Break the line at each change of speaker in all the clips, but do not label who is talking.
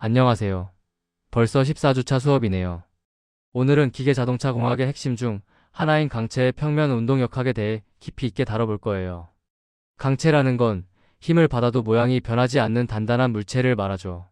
안녕하세요. 벌써 14주차 수업이네요. 오늘은 기계자동차 공학의 핵심 중 하나인 강체의 평면 운동역학에 대해 깊이 있게 다뤄볼 거예요. 강체라는 건 힘을 받아도 모양이 변하지 않는 단단한 물체를 말하죠.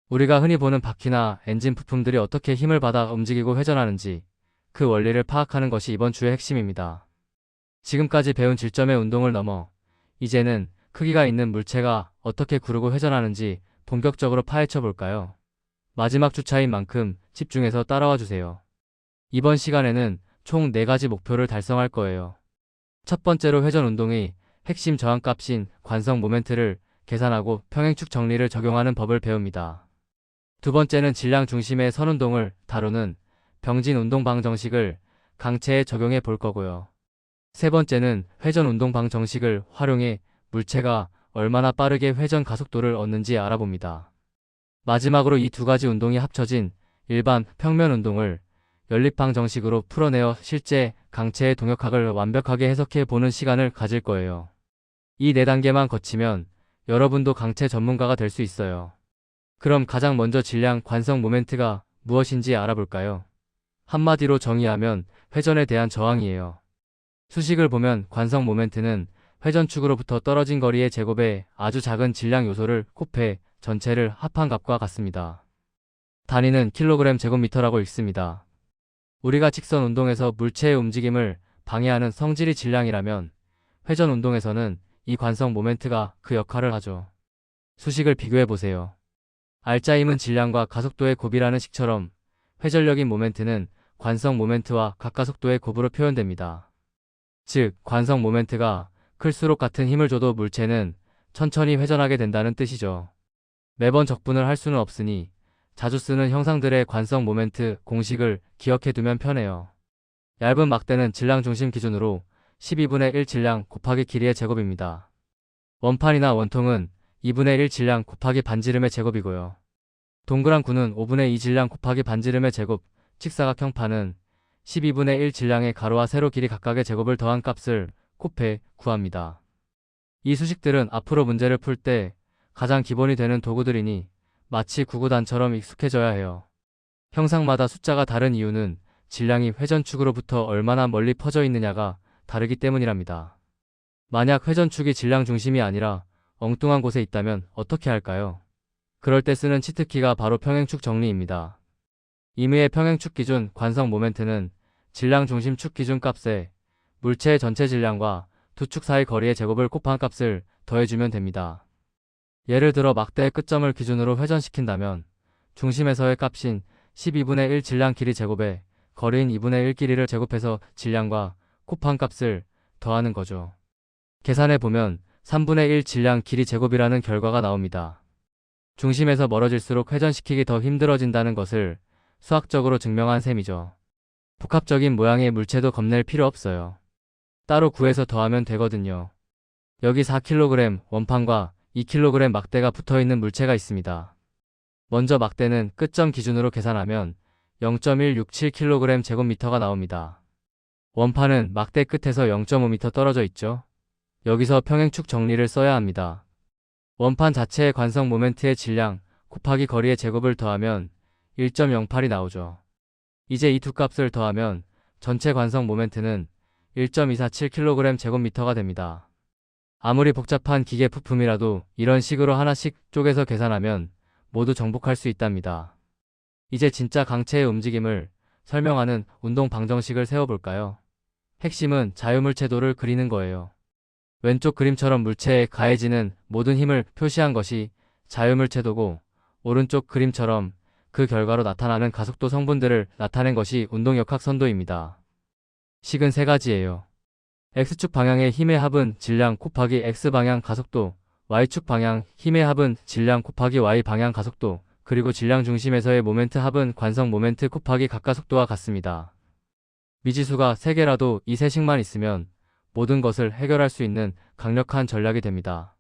우리가 흔히 보는 바퀴나 엔진 부품들이 어떻게 힘을 받아 움직이고 회전하는지 그 원리를 파악하는 것이 이번 주의 핵심입니다. 지금까지 배운 질점의 운동을 넘어 이제는 크기가 있는 물체가 어떻게 구르고 회전하는지 본격적으로 파헤쳐 볼까요? 마지막 주차인 만큼 집중해서 따라와 주세요. 이번 시간에는 총 4가지 목표를 달성할 거예요. 첫 번째로 회전 운동의 핵심 저항값인 관성 모멘트를 계산하고 평행축 정리를 적용하는 법을 배웁니다. 두 번째는 질량 중심의 선운동을 다루는 병진 운동 방정식을 강체에 적용해 볼 거고요. 세 번째는 회전 운동 방정식을 활용해 물체가 얼마나 빠르게 회전 가속도를 얻는지 알아봅니다. 마지막으로 이 2가지 운동이 합쳐진 일반 평면 운동을 연립방 정식으로 풀어내어 실제 강체의 동역학을 완벽하게 해석해 보는 시간을 가질 거예요. 이 4단계만 거치면 여러분도 강체 전문가가 될 수 있어요. 그럼 가장 먼저 질량 관성 모멘트가 무엇인지 알아볼까요? 한마디로 정의하면 회전에 대한 저항이에요. 수식을 보면 관성 모멘트는 회전축으로부터 떨어진 거리의 제곱에 아주 작은 질량 요소를 곱해 전체를 합한 값과 같습니다. 단위는 킬로그램 제곱미터라고 읽습니다. 우리가 직선 운동에서 물체의 움직임을 방해하는 성질이 질량이라면 회전 운동에서는 이 관성 모멘트가 그 역할을 하죠. 수식을 비교해 보세요. 알짜임은 질량과 가속도의 곱이라는 식처럼 회전력인 모멘트는 관성 모멘트와 각가속도의 곱으로 표현됩니다. 즉, 관성 모멘트가 클수록 같은 힘을 줘도 물체는 천천히 회전하게 된다는 뜻이죠. 매번 적분을 할 수는 없으니 자주 쓰는 형상들의 관성 모멘트 공식을 기억해 두면 편해요. 얇은 막대는 질량 중심 기준으로 12분의 1 질량 곱하기 길이의 제곱입니다. 원판이나 원통은 2분의 1 질량 곱하기 반지름의 제곱이고요. 동그란 구는 5분의 2 질량 곱하기 반지름의 제곱, 직사각형 판은 12분의 1 질량의 가로와 세로 길이 각각의 제곱을 더한 값을 곱해 구합니다. 이 수식들은 앞으로 문제를 풀 때 가장 기본이 되는 도구들이니 마치 구구단처럼 익숙해져야 해요. 형상마다 숫자가 다른 이유는 질량이 회전축으로부터 얼마나 멀리 퍼져 있느냐가 다르기 때문이랍니다. 만약 회전축이 질량 중심이 아니라 엉뚱한 곳에 있다면 어떻게 할까요? 그럴 때 쓰는 치트키가 바로 평행축 정리입니다. 임의의 평행축 기준 관성 모멘트는 질량 중심 축 기준 값에 물체의 전체 질량과 두 축 사이 거리의 제곱을 곱한 값을 더해주면 됩니다. 예를 들어 막대의 끝점을 기준으로 회전시킨다면 중심에서의 값인 12분의 1 질량 길이 제곱에 거리인 2분의 1 길이를 제곱해서 질량과 곱한 값을 더하는 거죠. 계산해 보면 3분의 1 질량 길이 제곱이라는 결과가 나옵니다. 중심에서 멀어질수록 회전시키기 더 힘들어진다는 것을 수학적으로 증명한 셈이죠. 복합적인 모양의 물체도 겁낼 필요 없어요. 따로 구해서 더하면 되거든요. 여기 4kg 원판과 2kg 막대가 붙어있는 물체가 있습니다. 먼저 막대는 끝점 기준으로 계산하면 0.167kg 제곱미터가 나옵니다. 원판은 막대 끝에서 0.5m 떨어져 있죠. 여기서 평행축 정리를 써야 합니다. 원판 자체의 관성 모멘트의 질량 곱하기 거리의 제곱을 더하면 1.08이 나오죠. 이제 이 두 값을 더하면 전체 관성 모멘트는 1.247kg 제곱미터가 됩니다. 아무리 복잡한 기계 부품이라도 이런 식으로 하나씩 쪼개서 계산하면 모두 정복할 수 있답니다. 이제 진짜 강체의 움직임을 설명하는 운동 방정식을 세워볼까요? 핵심은 자유물체도를 그리는 거예요. 왼쪽 그림처럼 물체에 가해지는 모든 힘을 표시한 것이 자유물체도고, 오른쪽 그림처럼 그 결과로 나타나는 가속도 성분들을 나타낸 것이 운동역학 선도입니다. 식은 3가지예요. X축 방향의 힘의 합은 질량 곱하기 X방향 가속도, Y축 방향 힘의 합은 질량 곱하기 Y방향 가속도, 그리고 질량 중심에서의 모멘트 합은 관성 모멘트 곱하기 각가속도와 같습니다. 미지수가 3개라도 이 3식만 있으면 모든 것을 해결할 수 있는 강력한 전략이 됩니다.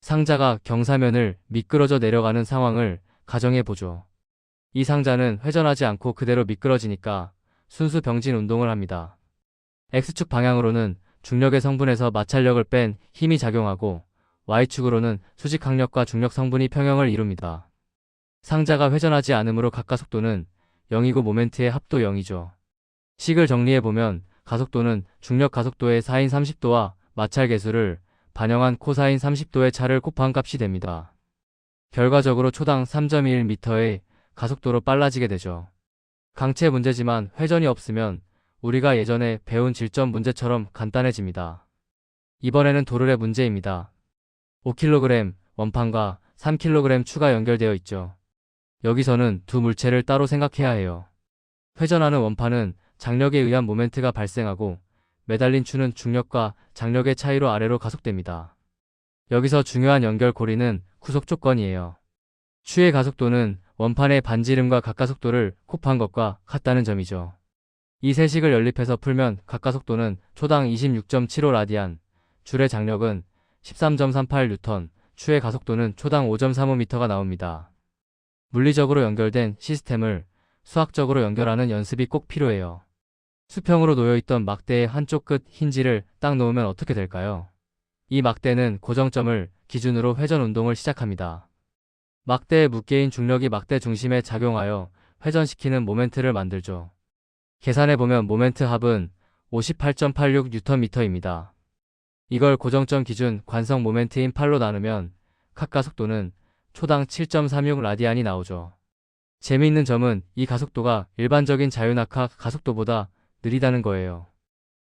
상자가 경사면을 미끄러져 내려가는 상황을 가정해보죠. 이 상자는 회전하지 않고 그대로 미끄러지니까 순수 병진 운동을 합니다. X축 방향으로는 중력의 성분에서 마찰력을 뺀 힘이 작용하고 Y축으로는 수직항력과 중력 성분이 평형을 이룹니다. 상자가 회전하지 않으므로 가까속도는 0이고 모멘트의 합도 0이죠. 식을 정리해보면 가속도는 중력 가속도의 사인 30도와 마찰 계수를 반영한 코사인 30도의 차를 곱한 값이 됩니다. 결과적으로 초당 3.21m의 가속도로 빨라지게 되죠. 강체 문제지만 회전이 없으면 우리가 예전에 배운 질점 문제처럼 간단해집니다. 이번에는 도르래 문제입니다. 5kg 원판과 3kg 추가 연결되어 있죠. 여기서는 두 물체를 따로 생각해야 해요. 회전하는 원판은 장력에 의한 모멘트가 발생하고 매달린 추는 중력과 장력의 차이로 아래로 가속됩니다. 여기서 중요한 연결고리는 구속 조건이에요. 추의 가속도는 원판의 반지름과 가까속도를 곱한 것과 같다는 점이죠. 이 세식을 연립해서 풀면 가까속도는 초당 26.75 라디안, 줄의 장력은 13.38 뉴턴, 추의 가속도는 초당 5.35m가 나옵니다. 물리적으로 연결된 시스템을 수학적으로 연결하는 연습이 꼭 필요해요. 수평으로 놓여있던 막대의 한쪽 끝 힌지를 딱 놓으면 어떻게 될까요? 이 막대는 고정점을 기준으로 회전 운동을 시작합니다. 막대의 무게인 중력이 막대 중심에 작용하여 회전시키는 모멘트를 만들죠. 계산해보면 모멘트 합은 58.86 뉴턴미터입니다. 이걸 고정점 기준 관성 모멘트인 8로 나누면 가속도는 초당 7.36 라디안이 나오죠. 재미있는 점은 이 가속도가 일반적인 자유낙하 가속도보다 느리다는 거예요.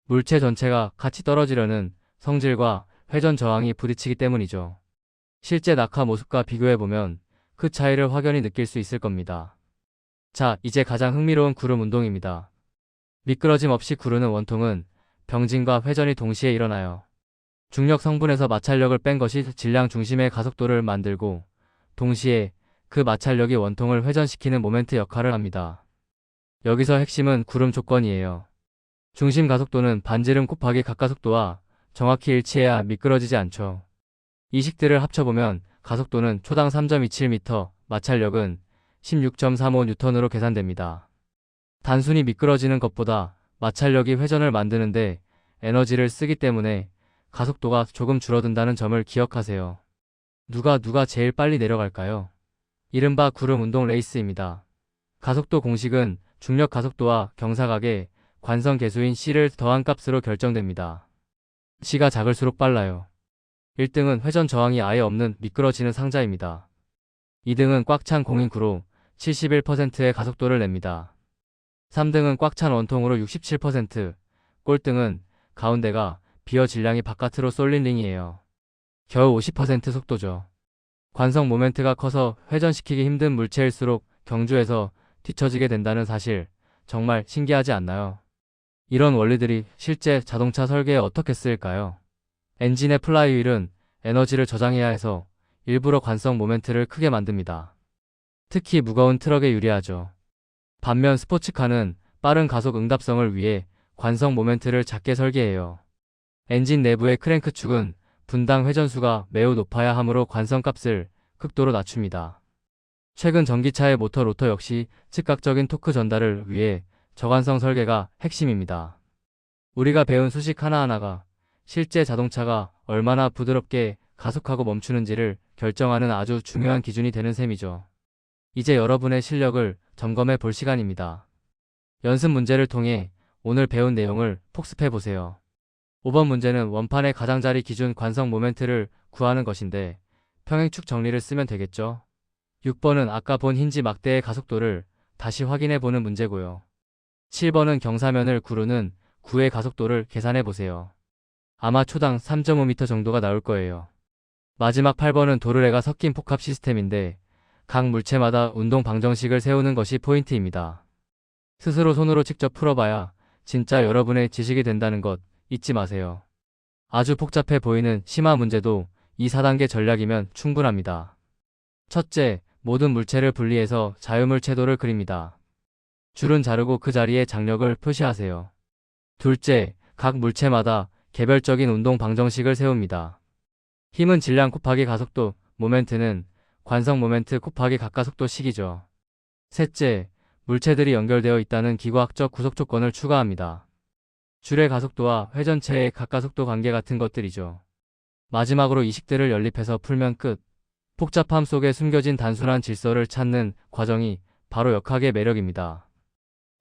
물체 전체가 같이 떨어지려는 성질과 회전 저항이 부딪히기 때문이죠. 실제 낙하 모습과 비교해보면 그 차이를 확연히 느낄 수 있을 겁니다. 자, 이제 가장 흥미로운 구름 운동입니다. 미끄러짐 없이 구르는 원통은 병진과 회전이 동시에 일어나요. 중력 성분에서 마찰력을 뺀 것이 질량 중심의 가속도를 만들고 동시에 그 마찰력이 원통을 회전시키는 모멘트 역할을 합니다. 여기서 핵심은 구름 조건이에요. 중심 가속도는 반지름 곱하기 가까속도와 정확히 일치해야 미끄러지지 않죠. 이 식들을 합쳐보면 가속도는 초당 3.27m, 마찰력은 16.35 뉴턴으로 계산됩니다. 단순히 미끄러지는 것보다 마찰력이 회전을 만드는데 에너지를 쓰기 때문에 가속도가 조금 줄어든다는 점을 기억하세요. 누가 제일 빨리 내려갈까요? 이른바 구름 운동 레이스입니다. 가속도 공식은 중력 가속도와 경사각의 관성 계수인 C를 더한 값으로 결정됩니다. C가 작을수록 빨라요. 1등은 회전 저항이 아예 없는 미끄러지는 상자입니다. 2등은 꽉 찬 공인 구로 71%의 가속도를 냅니다. 3등은 꽉 찬 원통으로 67%, 꼴등은 가운데가 비어 질량이 바깥으로 쏠린 링이에요. 겨우 50% 속도죠. 관성 모멘트가 커서 회전시키기 힘든 물체일수록 경주에서 뒤처지게 된다는 사실, 정말 신기하지 않나요? 이런 원리들이 실제 자동차 설계에 어떻게 쓰일까요? 엔진의 플라이휠은 에너지를 저장해야 해서 일부러 관성 모멘트를 크게 만듭니다. 특히 무거운 트럭에 유리하죠. 반면 스포츠카는 빠른 가속 응답성을 위해 관성 모멘트를 작게 설계해요. 엔진 내부의 크랭크축은 분당 회전수가 매우 높아야 하므로 관성값을 극도로 낮춥니다. 최근 전기차의 모터 로터 역시 즉각적인 토크 전달을 위해 저관성 설계가 핵심입니다. 우리가 배운 수식 하나하나가 실제 자동차가 얼마나 부드럽게 가속하고 멈추는지를 결정하는 아주 중요한 기준이 되는 셈이죠. 이제 여러분의 실력을 점검해 볼 시간입니다. 연습 문제를 통해 오늘 배운 내용을 복습해 보세요. 5번 문제는 원판의 가장자리 기준 관성 모멘트를 구하는 것인데 평행축 정리를 쓰면 되겠죠. 6번은 아까 본 힌지 막대의 가속도를 다시 확인해 보는 문제고요. 7번은 경사면을 구르는 구의 가속도를 계산해 보세요. 아마 초당 3.5m 정도가 나올 거예요. 마지막 8번은 도르래가 섞인 복합 시스템인데 각 물체마다 운동 방정식을 세우는 것이 포인트입니다. 스스로 손으로 직접 풀어봐야 진짜 여러분의 지식이 된다는 것 잊지 마세요. 아주 복잡해 보이는 심화 문제도 이 4단계 전략이면 충분합니다. 첫째, 모든 물체를 분리해서 자유물체도를 그립니다. 줄은 자르고 그 자리에 장력을 표시하세요. 둘째, 각 물체마다 개별적인 운동 방정식을 세웁니다. 힘은 질량 곱하기 가속도, 모멘트는 관성 모멘트 곱하기 가까속도 식이죠. 셋째, 물체들이 연결되어 있다는 기구학적 구속 조건을 추가합니다. 줄의 가속도와 회전체의 가까속도 관계 같은 것들이죠. 마지막으로 이 식들을 연립해서 풀면 끝. 복잡함 속에 숨겨진 단순한 질서를 찾는 과정이 바로 역학의 매력입니다.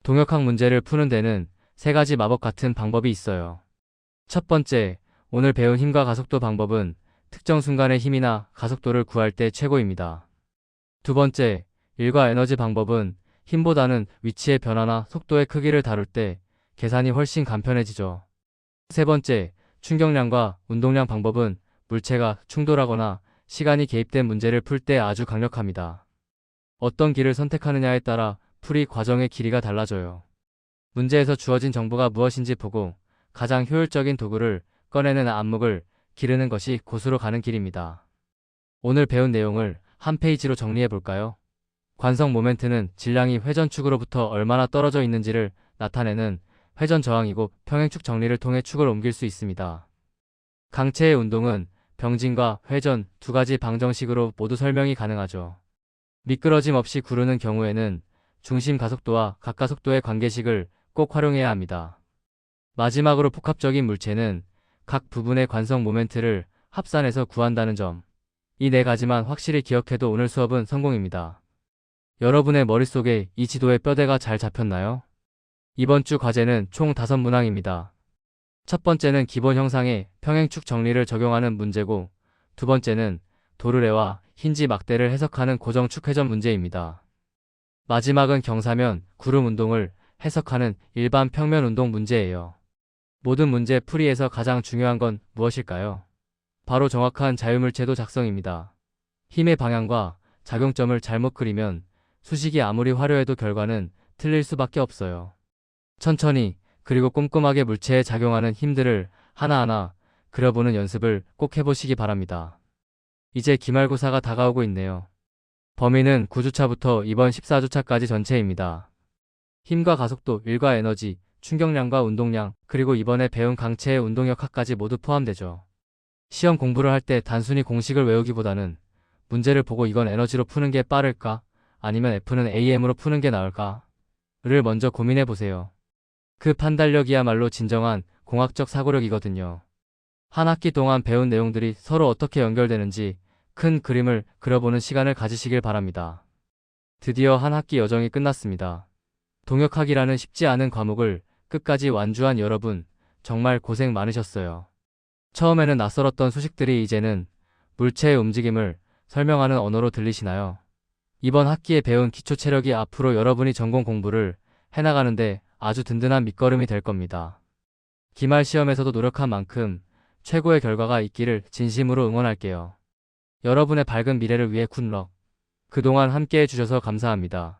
동역학 문제를 푸는 데는 세 가지 마법 같은 방법이 있어요. 첫 번째, 오늘 배운 힘과 가속도 방법은 특정 순간의 힘이나 가속도를 구할 때 최고입니다. 두 번째, 일과 에너지 방법은 힘보다는 위치의 변화나 속도의 크기를 다룰 때 계산이 훨씬 간편해지죠. 세 번째, 충격량과 운동량 방법은 물체가 충돌하거나 시간이 개입된 문제를 풀 때 아주 강력합니다. 어떤 길을 선택하느냐에 따라 풀이 과정의 길이가 달라져요. 문제에서 주어진 정보가 무엇인지 보고 가장 효율적인 도구를 꺼내는 안목을 기르는 것이 고수로 가는 길입니다. 오늘 배운 내용을 한 페이지로 정리해 볼까요? 관성 모멘트는 질량이 회전축으로부터 얼마나 떨어져 있는지를 나타내는 회전 저항이고 평행축 정리를 통해 축을 옮길 수 있습니다. 강체의 운동은 병진과 회전 두 가지 방정식으로 모두 설명이 가능하죠. 미끄러짐 없이 구르는 경우에는 중심 가속도와 각가속도의 관계식을 꼭 활용해야 합니다. 마지막으로 복합적인 물체는 각 부분의 관성 모멘트를 합산해서 구한다는 점. 이 네 가지만 확실히 기억해도 오늘 수업은 성공입니다. 여러분의 머릿속에 이 지도의 뼈대가 잘 잡혔나요? 이번 주 과제는 총 5문항입니다. 첫 번째는 기본 형상의 평행축 정리를 적용하는 문제고, 두 번째는 도르래와 힌지 막대를 해석하는 고정축 회전 문제입니다. 마지막은 경사면 구름 운동을 해석하는 일반 평면 운동 문제예요. 모든 문제 풀이에서 가장 중요한 건 무엇일까요? 바로 정확한 자유물체도 작성입니다. 힘의 방향과 작용점을 잘못 그리면 수식이 아무리 화려해도 결과는 틀릴 수밖에 없어요. 천천히 그리고 꼼꼼하게 물체에 작용하는 힘들을 하나하나 그려보는 연습을 꼭 해보시기 바랍니다. 이제 기말고사가 다가오고 있네요. 범위는 9주차부터 이번 14주차까지 전체입니다. 힘과 가속도, 일과 에너지, 충격량과 운동량, 그리고 이번에 배운 강체의 운동역학까지 모두 포함되죠. 시험 공부를 할 때 단순히 공식을 외우기보다는 문제를 보고 이건 에너지로 푸는 게 빠를까? 아니면 F는 AM으로 푸는 게 나을까? 를 먼저 고민해 보세요. 그 판단력이야말로 진정한 공학적 사고력이거든요. 한 학기 동안 배운 내용들이 서로 어떻게 연결되는지 큰 그림을 그려보는 시간을 가지시길 바랍니다. 드디어 한 학기 여정이 끝났습니다. 동역학이라는 쉽지 않은 과목을 끝까지 완주한 여러분, 정말 고생 많으셨어요. 처음에는 낯설었던 수식들이 이제는 물체의 움직임을 설명하는 언어로 들리시나요? 이번 학기에 배운 기초 체력이 앞으로 여러분이 전공 공부를 해나가는데 아주 든든한 밑거름이 될 겁니다. 기말 시험에서도 노력한 만큼 최고의 결과가 있기를 진심으로 응원할게요. 여러분의 밝은 미래를 위해 굿럭. 그동안 함께 해주셔서 감사합니다.